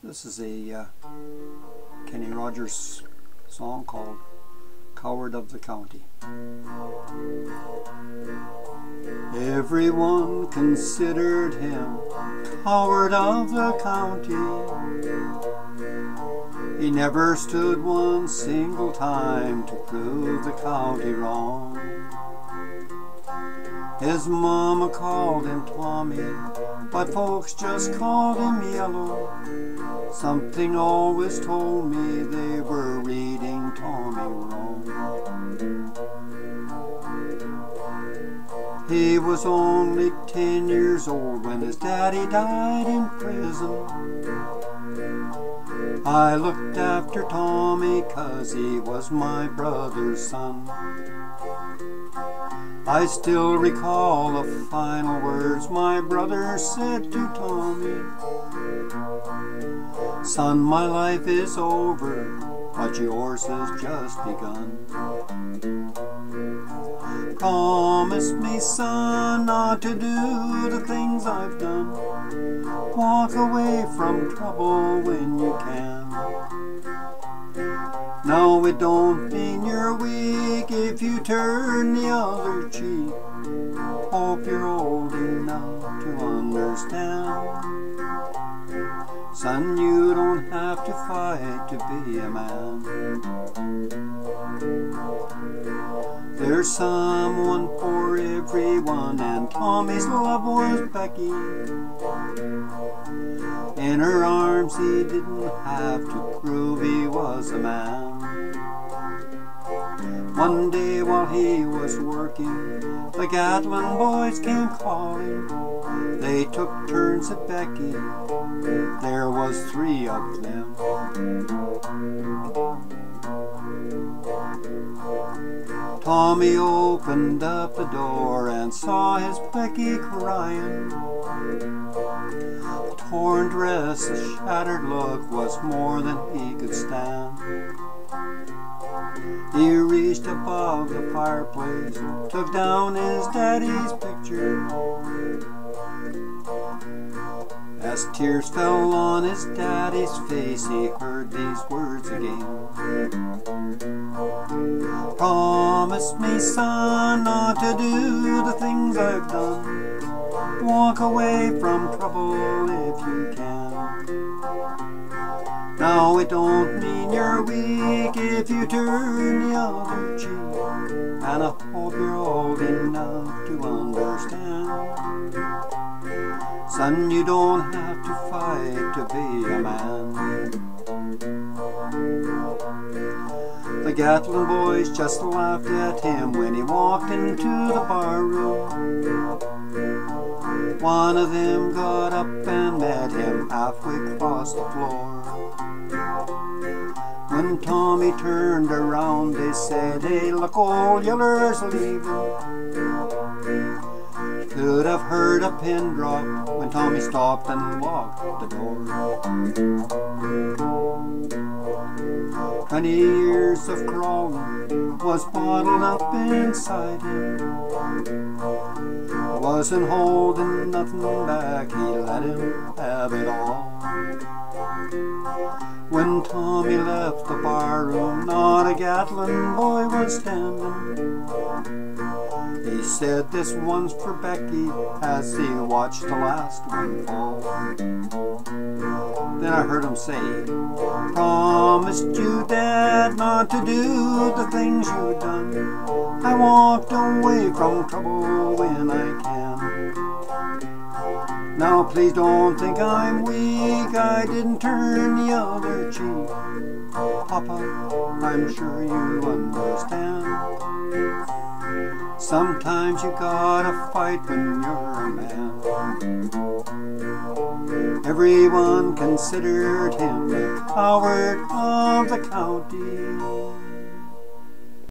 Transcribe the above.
This is a Kenny Rogers song called Coward of the County. Everyone considered him coward of the county. He never stood one single time to prove the county wrong. His mama called him Tommy, but folks just called him Yellow. Something always told me they were reading Tommy wrong. He was only 10 years old when his daddy died in prison. I looked after Tommy 'cause he was my brother's son. I still recall the final words my brother said to Tommy. Son, my life is over, but yours has just begun. Promise me, son, not to do the things I've done. Walk away from trouble when you can. No, it don't mean you're weak if you turn the other cheek. Hope you're old enough to understand. Son, you don't have to fight to be a man. There's someone for everyone, and Tommy's love was Becky. In her arms he didn't have to prove he was a man. One day while he was working, the Gatlin boys came calling. They took turns at Becky, there was 3 of them. Tommy opened up the door and saw his Becky crying. A torn dress, a shattered look was more than he could stand. He reached above the fireplace, took down his daddy's picture. As tears fell on his daddy's face, he heard these words again. Promise me, son, not to do the things I've done. Walk away from trouble if you can. Now it don't mean you're weak if you turn the other cheek. And I hope you're old enough to understand. Son, you don't have to fight to be a man. The Gatlin boys just laughed at him when he walked into the bar room. One of them got up and met him halfway across the floor. When Tommy turned around, they said, "Hey, look, old Yeller's leaving." Could have heard a pin drop when Tommy stopped and locked the door. 20 years of crawling was bottled up inside him. Wasn't holding nothing back, he let him have it all. When Tommy left the bar room, not a Gatlin boy was standing. He said, "This one's for Becky," as he watched the last one fall. Then I heard him say, "Promised you, Dad, not to do the things you've done. I walked away from trouble when I can. Now please don't think I'm weak, I didn't turn the other cheek. Papa, I'm sure you understand. Sometimes you gotta fight when you're a man." Everyone considered him the coward of the county.